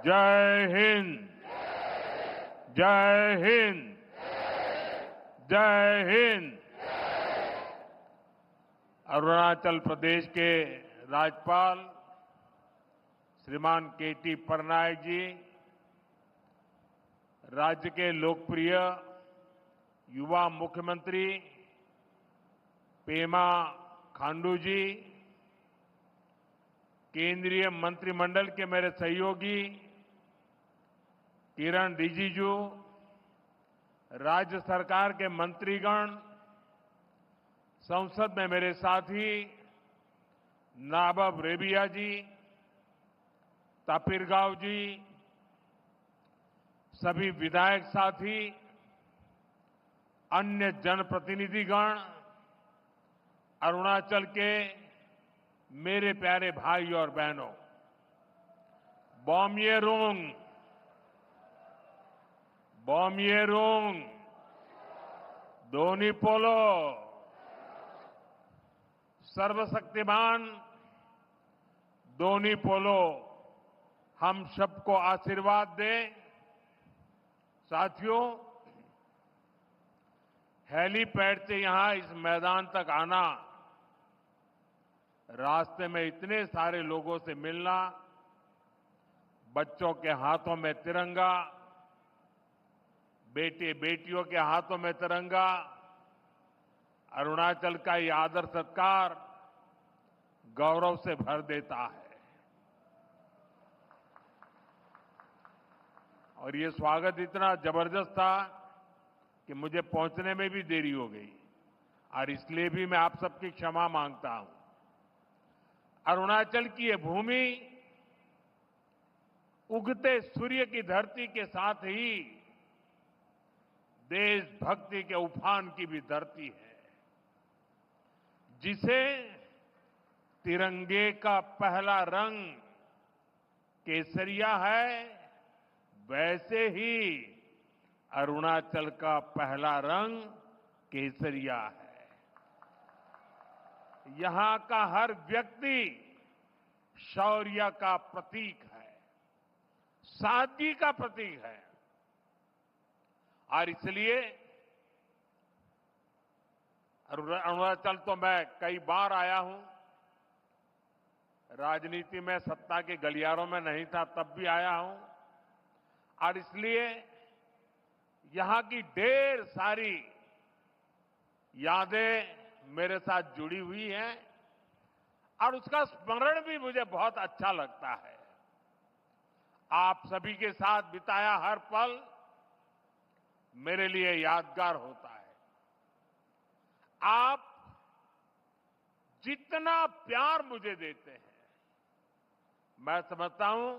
जय हिंद। जय हिंद। जय हिंद। अरुणाचल प्रदेश के राज्यपाल श्रीमान के.टी. पटनायक जी, राज्य के लोकप्रिय युवा मुख्यमंत्री पेमा खांडू जी, केंद्रीय मंत्रिमंडल के मेरे सहयोगी किरण रिजिजू, राज्य सरकार के मंत्रीगण, संसद में मेरे साथी नाबब रेबिया जी, तापिरगांव जी, सभी विधायक साथी, अन्य जनप्रतिनिधिगण, अरुणाचल के मेरे प्यारे भाई और बहनों, बॉमयेरुंग, बॉमयेरुंग, दोनी पोलो, सर्वशक्तिमान दोनी पोलो हम सबको आशीर्वाद दें। साथियों, हेलीपैड से यहां इस मैदान तक आना, रास्ते में इतने सारे लोगों से मिलना, बच्चों के हाथों में तिरंगा, बेटे बेटियों के हाथों में तिरंगा, अरुणाचल का ये आदर सत्कार गौरव से भर देता है। और ये स्वागत इतना जबरदस्त था कि मुझे पहुंचने में भी देरी हो गई, और इसलिए भी मैं आप सबकी क्षमा मांगता हूं। अरुणाचल की ये भूमि उगते सूर्य की धरती के साथ ही देशभक्ति के उफान की भी धरती है, जिसे तिरंगे का पहला रंग केसरिया है, वैसे ही अरुणाचल का पहला रंग केसरिया है। यहां का हर व्यक्ति शौर्य का प्रतीक है, सादगी का प्रतीक है, और इसलिए अरुणाचल तो मैं कई बार आया हूं, राजनीति में सत्ता के गलियारों में नहीं था तब भी आया हूं, और इसलिए यहां की ढेर सारी यादें मेरे साथ जुड़ी हुई हैं, और उसका स्मरण भी मुझे बहुत अच्छा लगता है। आप सभी के साथ बिताया हर पल मेरे लिए यादगार होता है। आप जितना प्यार मुझे देते हैं, मैं समझता हूं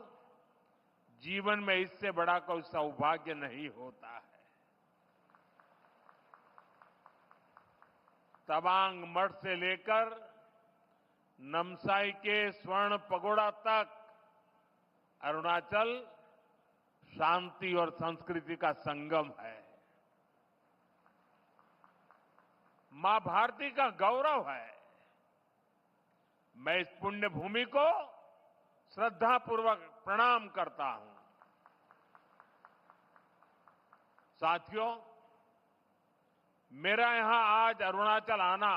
जीवन में इससे बड़ा कोई सौभाग्य नहीं होता है। तवांग मठ से लेकर नमसाई के स्वर्ण पगोड़ा तक अरुणाचल शांति और संस्कृति का संगम है, मां भारती का गौरव है। मैं इस पुण्य भूमि को श्रद्धापूर्वक प्रणाम करता हूं। साथियों, मेरा यहां आज अरुणाचल आना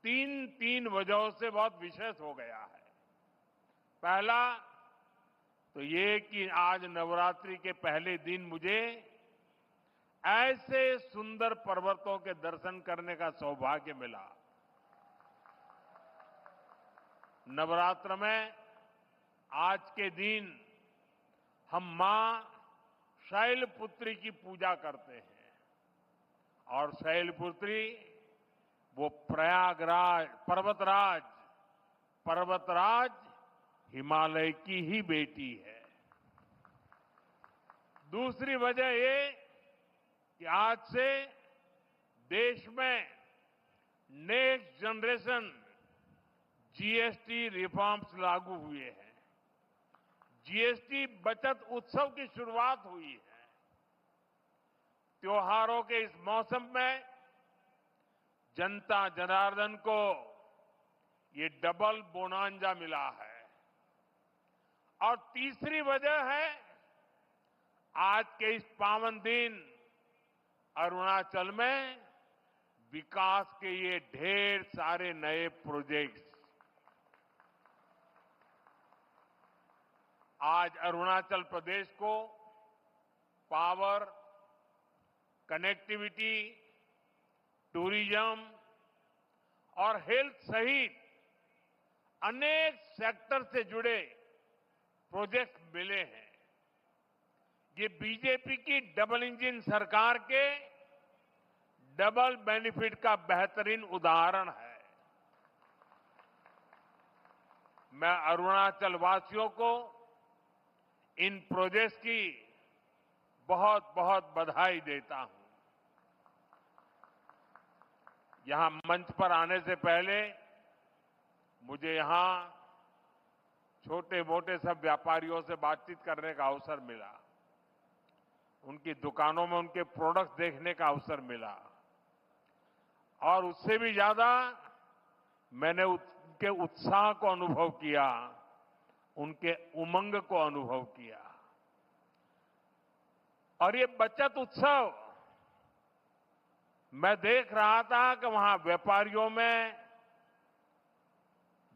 तीन वजहों से बहुत विशेष हो गया है। पहला तो ये कि आज नवरात्रि के पहले दिन मुझे ऐसे सुंदर पर्वतों के दर्शन करने का सौभाग्य मिला। नवरात्र में आज के दिन हम मां शैलपुत्री की पूजा करते हैं, और शैलपुत्री वो प्रयागराज पर्वतराज हिमालय की ही बेटी है। दूसरी वजह ये कि आज से देश में नेक्स्ट जनरेशन जीएसटी रिफॉर्म्स लागू हुए हैं। जीएसटी बचत उत्सव की शुरुआत हुई है। त्योहारों के इस मौसम में जनता जनार्दन को ये डबल बोनांजा मिला है। और तीसरी वजह है आज के इस पावन दिन अरुणाचल में विकास के ये ढेर सारे नए प्रोजेक्ट्स। आज अरुणाचल प्रदेश को पावर, कनेक्टिविटी, टूरिज्म और हेल्थ सहित अनेक सेक्टर से जुड़े प्रोजेक्ट मिले हैं। ये बीजेपी की डबल इंजन सरकार के डबल बेनिफिट का बेहतरीन उदाहरण है। मैं अरुणाचल वासियों को इन प्रोजेक्ट्स की बहुत बहुत बधाई देता हूं। यहां मंच पर आने से पहले मुझे यहां छोटे मोटे सब व्यापारियों से बातचीत करने का अवसर मिला, उनकी दुकानों में उनके प्रोडक्ट्स देखने का अवसर मिला और उससे भी ज्यादा मैंने उनके उत्साह को अनुभव किया, उनके उमंग को अनुभव किया। और ये बचत उत्सव मैं देख रहा था कि वहां व्यापारियों में,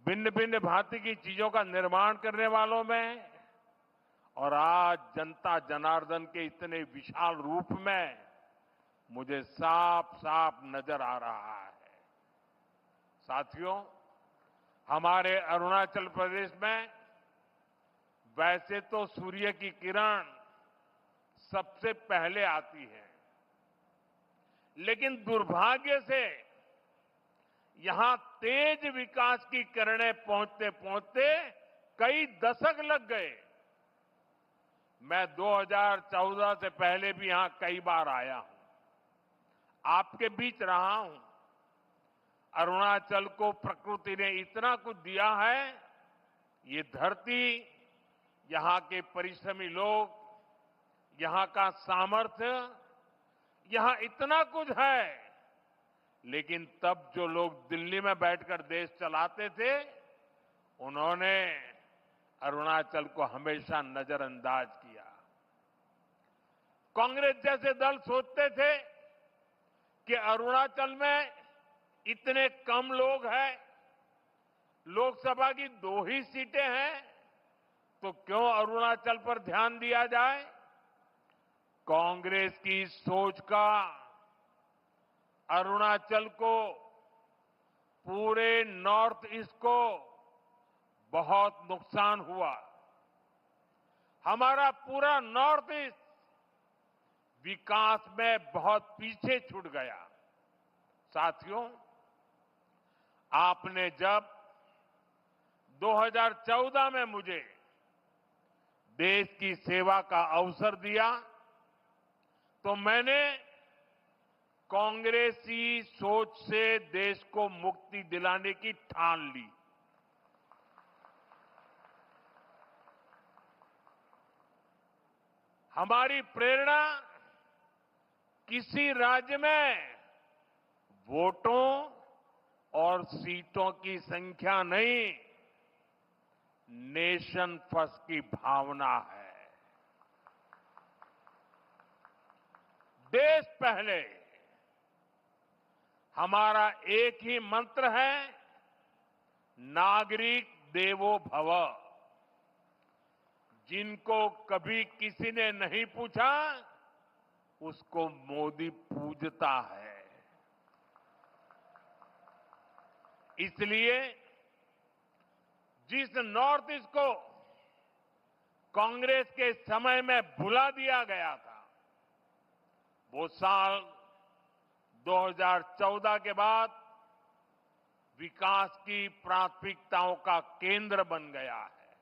भिन्न भिन्न भांति की चीजों का निर्माण करने वालों में और आज जनता जनार्दन के इतने विशाल रूप में मुझे साफ साफ नजर आ रहा है। साथियों, हमारे अरुणाचल प्रदेश में वैसे तो सूर्य की किरण सबसे पहले आती है, लेकिन दुर्भाग्य से यहां तेज विकास की किरणें पहुंचते पहुंचते कई दशक लग गए। मैं 2014 से पहले भी यहां कई बार आया हूं, आपके बीच रहा हूं। अरुणाचल को प्रकृति ने इतना कुछ दिया है, ये धरती, यहां के परिश्रमी लोग, यहां का सामर्थ्य, यहां इतना कुछ है। लेकिन तब जो लोग दिल्ली में बैठकर देश चलाते थे, उन्होंने अरुणाचल को हमेशा नजरअंदाज किया। कांग्रेस जैसे दल सोचते थे कि अरुणाचल में इतने कम लोग हैं, लोकसभा की 2 ही सीटें हैं, तो क्यों अरुणाचल पर ध्यान दिया जाए। कांग्रेस की सोच का अरुणाचल को, पूरे नॉर्थ ईस्ट को बहुत नुकसान हुआ। हमारा पूरा नॉर्थ ईस्ट विकास में बहुत पीछे छूट गया। साथियों, आपने जब 2014 में मुझे देश की सेवा का अवसर दिया, तो मैंने कांग्रेसी सोच से देश को मुक्ति दिलाने की ठान ली। हमारी प्रेरणा किसी राज्य में वोटों और सीटों की संख्या नहीं, नेशन फर्स्ट की भावना है। देश पहले, हमारा एक ही मंत्र है, नागरिक देवो भव। जिनको कभी किसी ने नहीं पूछा, उसको मोदी पूजता है। इसलिए जिस नॉर्थ ईस्ट को कांग्रेस के समय में भुला दिया गया था, वो साल 2014 के बाद विकास की प्राथमिकताओं का केंद्र बन गया है।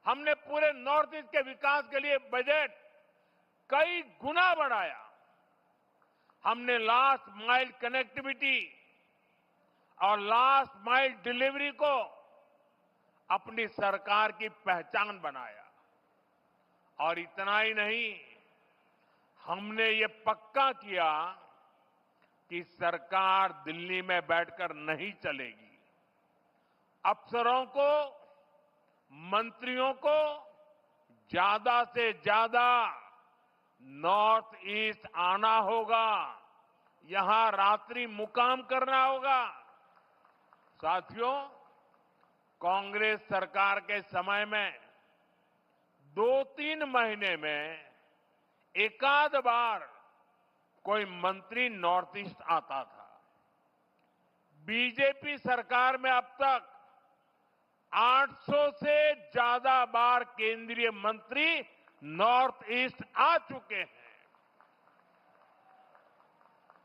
हमने पूरे नॉर्थ ईस्ट के विकास के लिए बजट कई गुना बढ़ाया। हमने लास्ट माइल कनेक्टिविटी और लास्ट माइल डिलीवरी को अपनी सरकार की पहचान बनाया। और इतना ही नहीं, हमने ये पक्का किया कि सरकार दिल्ली में बैठकर नहीं चलेगी। अफसरों को मंत्रियों को ज्यादा से ज्यादा नॉर्थ ईस्ट आना होगा, यहां रात्रि मुकाम करना होगा। साथियों, कांग्रेस सरकार के समय में 2-3 महीने में एकाध बार कोई मंत्री नॉर्थ ईस्ट आता था। बीजेपी सरकार में अब तक 800 से ज्यादा बार केंद्रीय मंत्री नॉर्थ ईस्ट आ चुके हैं।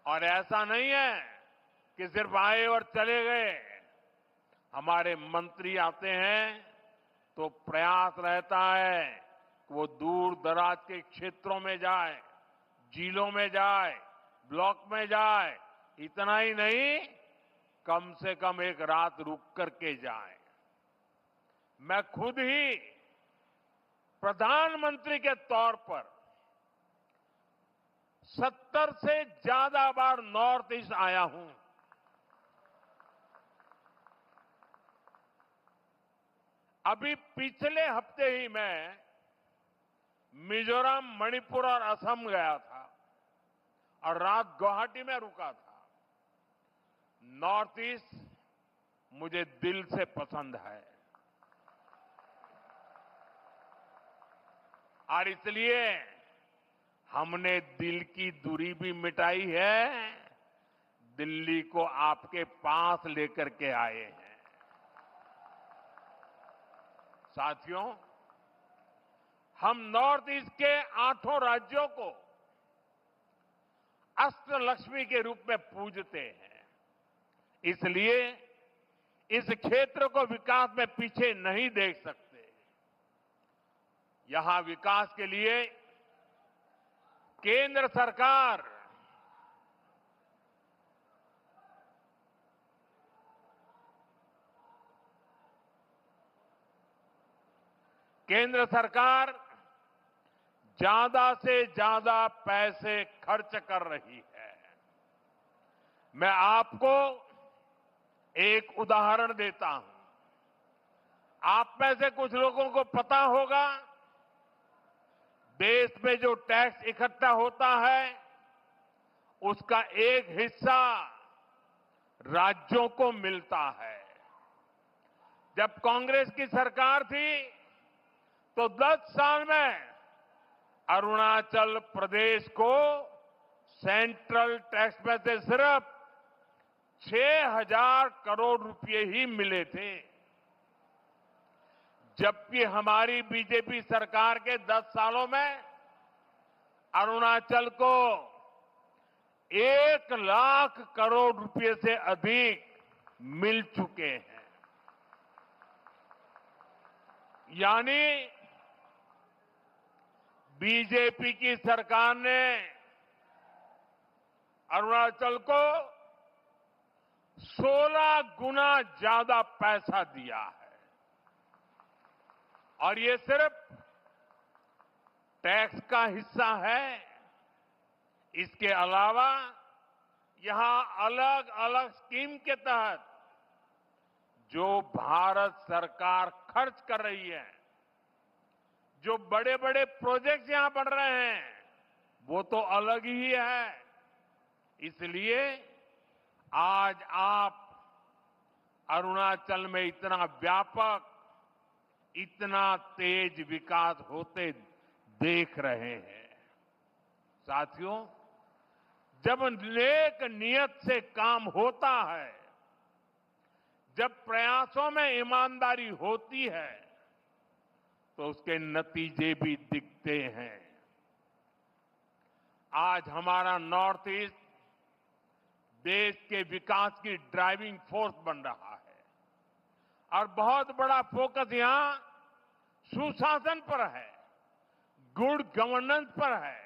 और ऐसा नहीं है कि सिर्फ आए और चले गए। हमारे मंत्री आते हैं तो प्रयास रहता है कि वो दूर दराज के क्षेत्रों में जाए, जिलों में जाए, ब्लॉक में जाए। इतना ही नहीं, कम से कम एक रात रुक करके जाए। मैं खुद ही प्रधानमंत्री के तौर पर 70 से ज्यादा बार नॉर्थ ईस्ट आया हूं। अभी पिछले हफ्ते ही मैं मिजोरम, मणिपुर और असम गया था और रात गुवाहाटी में रुका था। नॉर्थ ईस्ट मुझे दिल से पसंद है और इसलिए हमने दिल की दूरी भी मिटाई है, दिल्ली को आपके पास लेकर के आए हैं। साथियों, हम नॉर्थ ईस्ट के 8 राज्यों को अष्टलक्ष्मी के रूप में पूजते हैं। इसलिए इस क्षेत्र को विकास में पीछे नहीं देख सकते। यहां विकास के लिए केंद्र सरकार ज्यादा से ज्यादा पैसे खर्च कर रही है। मैं आपको एक उदाहरण देता हूं। आप में से कुछ लोगों को पता होगा, देश में जो टैक्स इकट्ठा होता है उसका एक हिस्सा राज्यों को मिलता है। जब कांग्रेस की सरकार थी तो 10 साल में अरुणाचल प्रदेश को सेंट्रल टैक्स में से सिर्फ 6,000 करोड़ रुपए ही मिले थे, जबकि हमारी बीजेपी सरकार के 10 सालों में अरुणाचल को 1 लाख करोड़ रुपए से अधिक मिल चुके हैं। यानी बीजेपी की सरकार ने अरुणाचल को 16 गुना ज्यादा पैसा दिया है। और ये सिर्फ टैक्स का हिस्सा है। इसके अलावा यहां अलग अलग स्कीम के तहत जो भारत सरकार खर्च कर रही है, जो बड़े बड़े प्रोजेक्ट यहां बन रहे हैं, वो तो अलग ही है। इसलिए आज आप अरुणाचल में इतना व्यापक, इतना तेज विकास होते देख रहे हैं। साथियों, जब नेक नियत से काम होता है, जब प्रयासों में ईमानदारी होती है, तो उसके नतीजे भी दिखते हैं। आज हमारा नॉर्थ ईस्ट देश के विकास की ड्राइविंग फोर्स बन रहा है और बहुत बड़ा फोकस यहां सुशासन पर है, गुड गवर्नेंस पर है।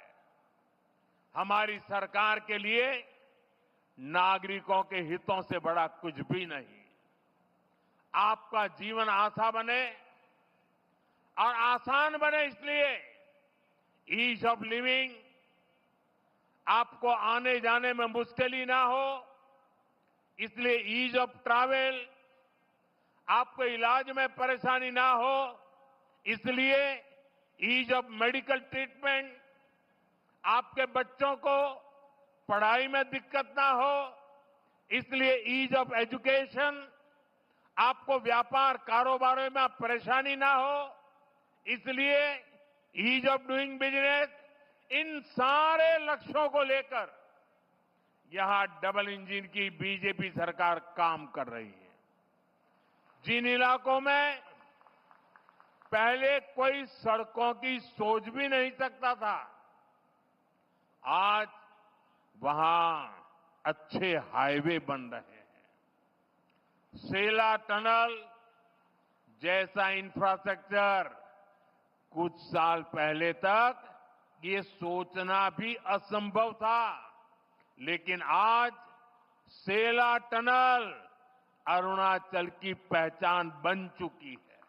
हमारी सरकार के लिए नागरिकों के हितों से बड़ा कुछ भी नहीं। आपका जीवन आसान बने और आसान बने, इसलिए ईज ऑफ लिविंग, आपको आने जाने में मुश्किल ही ना हो, इसलिए ईज ऑफ ट्रैवल, आपको इलाज में परेशानी ना हो, इसलिए ईज ऑफ मेडिकल ट्रीटमेंट, आपके बच्चों को पढ़ाई में दिक्कत ना हो, इसलिए ईज ऑफ एजुकेशन, आपको व्यापार कारोबार में परेशानी ना हो, इसलिए ईज ऑफ डूइंग बिजनेस, इन सारे लक्ष्यों को लेकर यहां डबल इंजन की बीजेपी सरकार काम कर रही है। जिन इलाकों में पहले कोई सड़कों की सोच भी नहीं सकता था, आज वहां अच्छे हाईवे बन रहे हैं। सेला टनल जैसा इंफ्रास्ट्रक्चर कुछ साल पहले तक ये सोचना भी असंभव था, लेकिन आज सेला टनल अरुणाचल की पहचान बन चुकी है।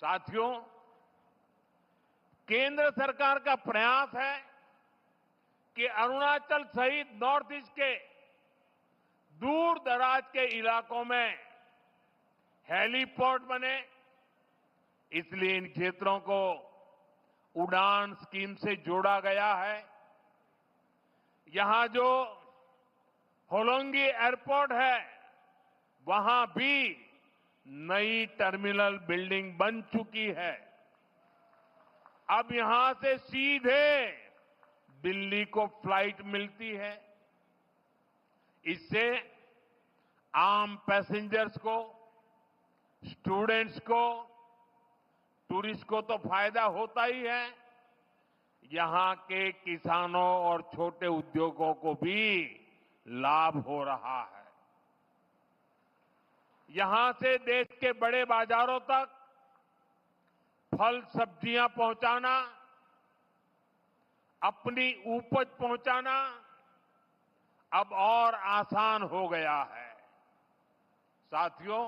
साथियों, केंद्र सरकार का प्रयास है कि अरुणाचल सहित नॉर्थ ईस्ट के दूर दराज के इलाकों में हेलीपोर्ट बने, इसलिए इन क्षेत्रों को उड़ान स्कीम से जोड़ा गया है। यहां जो होलोंगी एयरपोर्ट है, वहां भी नई टर्मिनल बिल्डिंग बन चुकी है। अब यहां से सीधे दिल्ली को फ्लाइट मिलती है। इससे आम पैसेंजर्स को, स्टूडेंट्स को, टूरिस्ट को तो फायदा होता ही है, यहां के किसानों और छोटे उद्योगों को भी लाभ हो रहा है। यहां से देश के बड़े बाजारों तक फल सब्जियां पहुंचाना, अपनी उपज पहुंचाना अब और आसान हो गया है। साथियों,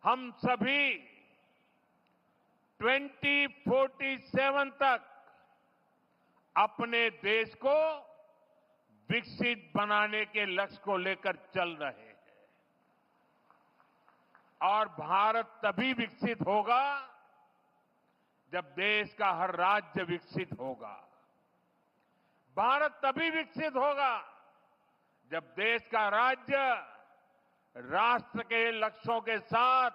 हम सभी 2047 तक अपने देश को विकसित बनाने के लक्ष्य को लेकर चल रहे हैं। और भारत तभी विकसित होगा जब देश का हर राज्य विकसित होगा। भारत तभी विकसित होगा जब देश का राज्य राष्ट्र के लक्ष्यों के साथ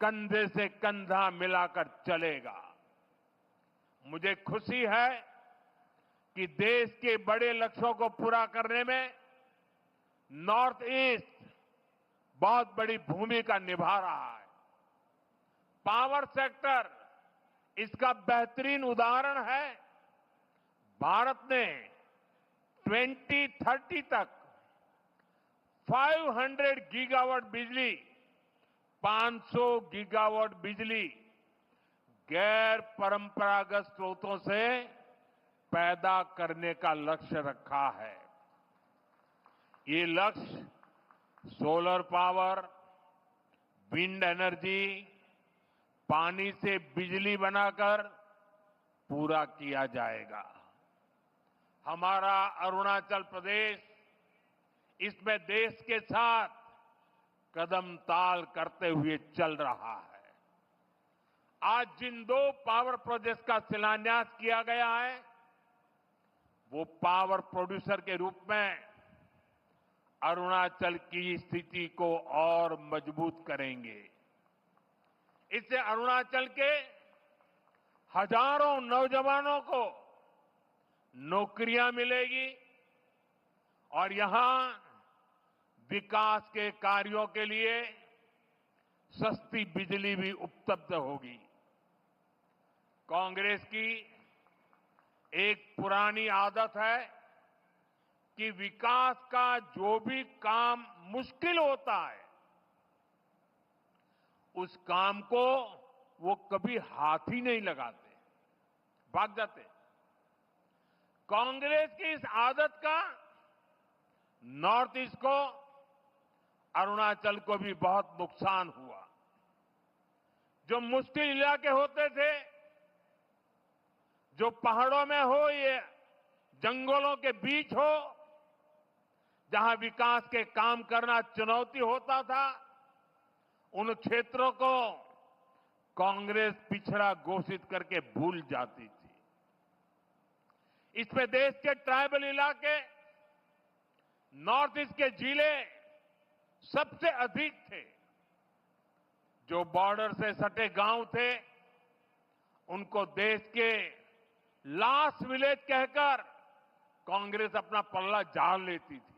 कंधे से कंधा मिलाकर चलेगा। मुझे खुशी है कि देश के बड़े लक्ष्यों को पूरा करने में नॉर्थ ईस्ट बहुत बड़ी भूमिका निभा रहा है। पावर सेक्टर इसका बेहतरीन उदाहरण है। भारत ने 2030 तक 500 गीगावाट बिजली, 500 गीगावाट बिजली गैर परंपरागत स्रोतों से पैदा करने का लक्ष्य रखा है। ये लक्ष्य सोलर पावर, विंड एनर्जी, पानी से बिजली बनाकर पूरा किया जाएगा। हमारा अरुणाचल प्रदेश इसमें देश के साथ कदम ताल करते हुए चल रहा है। आज जिन 2 पावर प्रोजेक्ट्स का शिलान्यास किया गया है, वो पावर प्रोड्यूसर के रूप में अरुणाचल की स्थिति को और मजबूत करेंगे। इससे अरुणाचल के हजारों नौजवानों को नौकरियां मिलेगी और यहां विकास के कार्यों के लिए सस्ती बिजली भी उपलब्ध होगी। कांग्रेस की एक पुरानी आदत है कि विकास का जो भी काम मुश्किल होता है, उस काम को वो कभी हाथ ही नहीं लगाते, भाग जाते। कांग्रेस की इस आदत का नॉर्थ ईस्ट को, अरुणाचल को भी बहुत नुकसान हुआ। जो मुश्किल इलाके होते थे, जो पहाड़ों में हो या जंगलों के बीच हो, जहां विकास के काम करना चुनौती होता था, उन क्षेत्रों को कांग्रेस पिछड़ा घोषित करके भूल जाती थी। इसमें देश के ट्राइबल इलाके, नॉर्थ ईस्ट के जिले सबसे अधिक थे। जो बॉर्डर से सटे गांव थे, उनको देश के लास्ट विलेज कहकर कांग्रेस अपना पल्ला झाड़ लेती थी।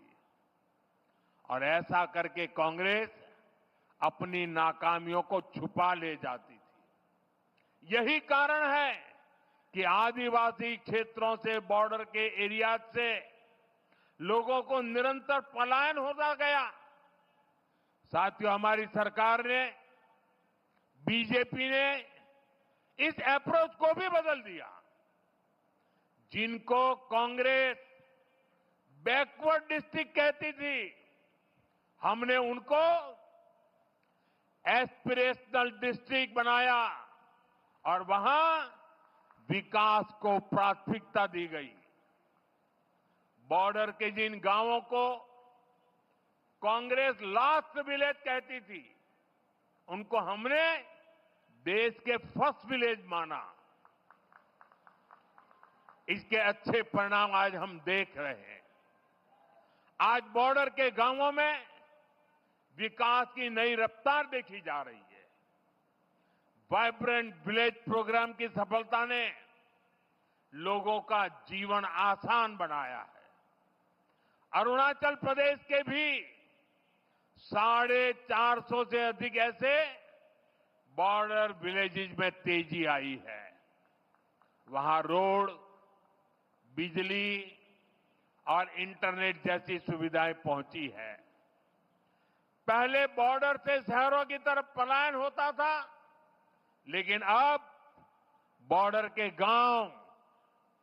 और ऐसा करके कांग्रेस अपनी नाकामियों को छुपा ले जाती थी। यही कारण है कि आदिवासी क्षेत्रों से, बॉर्डर के एरिया से लोगों को निरंतर पलायन होता गया। साथियों, हमारी सरकार ने, बीजेपी ने इस अप्रोच को भी बदल दिया। जिनको कांग्रेस बैकवर्ड डिस्ट्रिक्ट कहती थी, हमने उनको एस्पिरेशनल डिस्ट्रिक्ट बनाया और वहां विकास को प्राथमिकता दी गई। बॉर्डर के जिन गांवों को कांग्रेस लास्ट विलेज कहती थी, उनको हमने देश के फर्स्ट विलेज माना। इसके अच्छे परिणाम आज हम देख रहे हैं। आज बॉर्डर के गांवों में विकास की नई रफ्तार देखी जा रही है। वाइब्रेंट विलेज प्रोग्राम की सफलता ने लोगों का जीवन आसान बनाया है। अरुणाचल प्रदेश के भी 450 से अधिक ऐसे बॉर्डर विलेजेस में तेजी आई है। वहां रोड, बिजली और इंटरनेट जैसी सुविधाएं पहुंची है। पहले बॉर्डर से शहरों की तरफ पलायन होता था, लेकिन अब बॉर्डर के गांव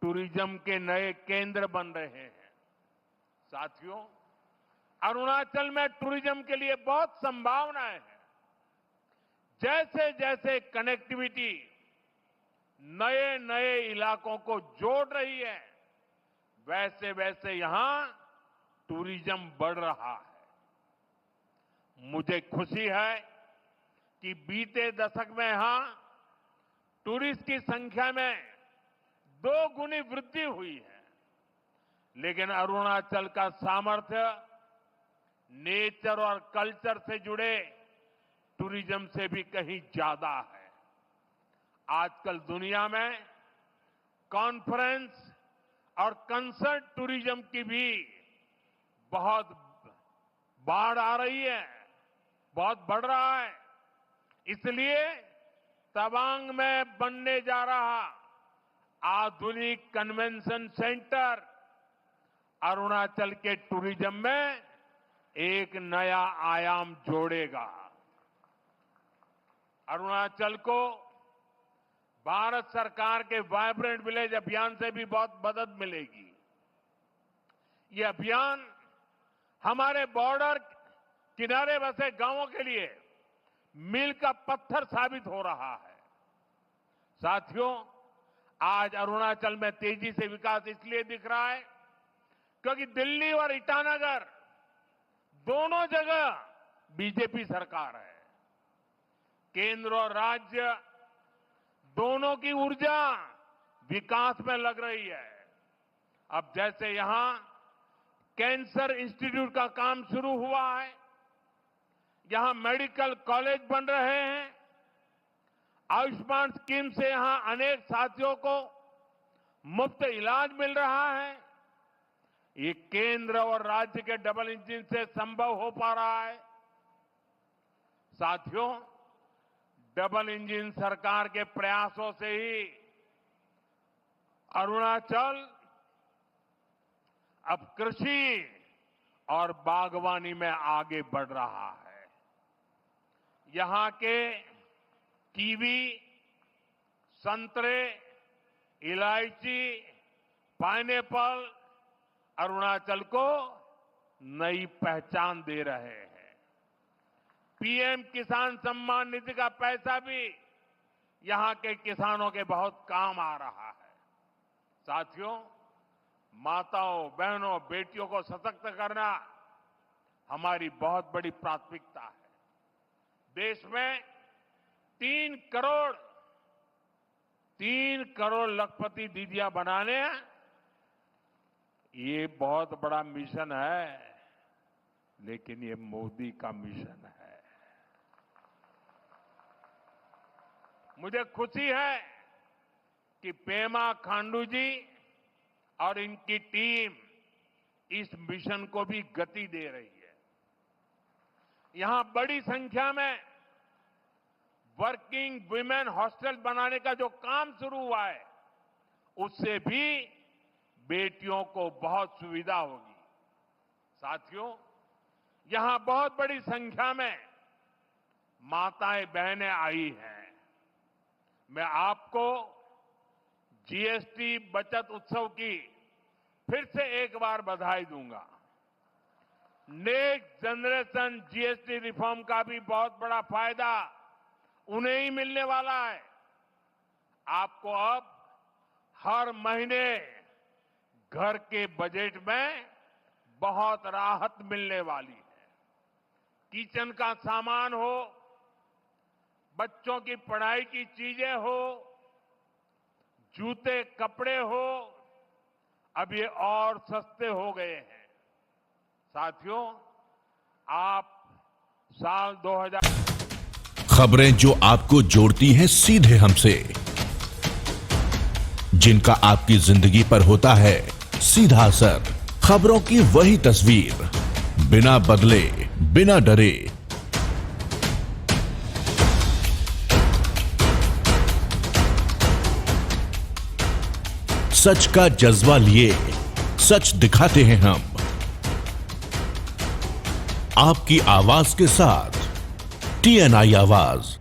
टूरिज्म के नए केंद्र बन रहे हैं। साथियों, अरुणाचल में टूरिज्म के लिए बहुत संभावनाएं हैं। जैसे जैसे कनेक्टिविटी नए नए इलाकों को जोड़ रही है, वैसे वैसे यहां टूरिज्म बढ़ रहा है। मुझे खुशी है कि बीते दशक में यहां टूरिस्ट की संख्या में 2 गुनी वृद्धि हुई है। लेकिन अरुणाचल का सामर्थ्य नेचर और कल्चर से जुड़े टूरिज्म से भी कहीं ज्यादा है। आजकल दुनिया में कॉन्फ्रेंस और कंसर्ट टूरिज्म की भी बहुत बाढ़ आ रही है, बहुत बढ़ रहा है। इसलिए तवांग में बनने जा रहा आधुनिक कन्वेंशन सेंटर अरुणाचल के टूरिज्म में एक नया आयाम जोड़ेगा। अरुणाचल को भारत सरकार के वाइब्रेंट विलेज अभियान से भी बहुत मदद मिलेगी। ये अभियान हमारे बॉर्डर किनारे बसे गांवों के लिए मील का पत्थर साबित हो रहा है। साथियों, आज अरुणाचल में तेजी से विकास इसलिए दिख रहा है क्योंकि दिल्ली और ईटानगर दोनों जगह बीजेपी सरकार है। केंद्र और राज्य दोनों की ऊर्जा विकास में लग रही है। अब जैसे यहां कैंसर इंस्टीट्यूट का काम शुरू हुआ है, यहां मेडिकल कॉलेज बन रहे हैं, आयुष्मान स्कीम से यहां अनेक साथियों को मुफ्त इलाज मिल रहा है। ये केंद्र और राज्य के डबल इंजन से संभव हो पा रहा है। साथियों, डबल इंजन सरकार के प्रयासों से ही अरुणाचल अब कृषि और बागवानी में आगे बढ़ रहा है। यहां के कीवी, संतरे, इलायची, पाइनएप्पल अरुणाचल को नई पहचान दे रहे हैं। पीएम किसान सम्मान निधि का पैसा भी यहां के किसानों के बहुत काम आ रहा है। साथियों, माताओं, बहनों, बेटियों को सशक्त करना हमारी बहुत बड़ी प्राथमिकता है। देश में 3 करोड़ लखपति दीदियां बनाने, ये बहुत बड़ा मिशन है, लेकिन ये मोदी का मिशन है। मुझे खुशी है कि पेमा खांडू जी और इनकी टीम इस मिशन को भी गति दे रही है। यहां बड़ी संख्या में वर्किंग वुमेन हॉस्टल बनाने का जो काम शुरू हुआ है, उससे भी बेटियों को बहुत सुविधा होगी। साथियों, यहां बहुत बड़ी संख्या में माताएं बहनें आई हैं। मैं आपको जीएसटी बचत उत्सव की फिर से एक बार बधाई दूंगा। नेक्स्ट जनरेशन जीएसटी रिफॉर्म का भी बहुत बड़ा फायदा उन्हें ही मिलने वाला है। आपको अब हर महीने घर के बजट में बहुत राहत मिलने वाली है। किचन का सामान हो, बच्चों की पढ़ाई की चीजें हो, जूते कपड़े हो, अब ये और सस्ते हो गए हैं। साथियों, आप साल 2000 खबरें जो आपको जोड़ती हैं सीधे हमसे, जिनका आपकी जिंदगी पर होता है सीधा असर, खबरों की वही तस्वीर, बिना बदले बिना डरे। सच का जज्बा लिए सच दिखाते हैं हम, आपकी आवाज के साथ TNI आवाज।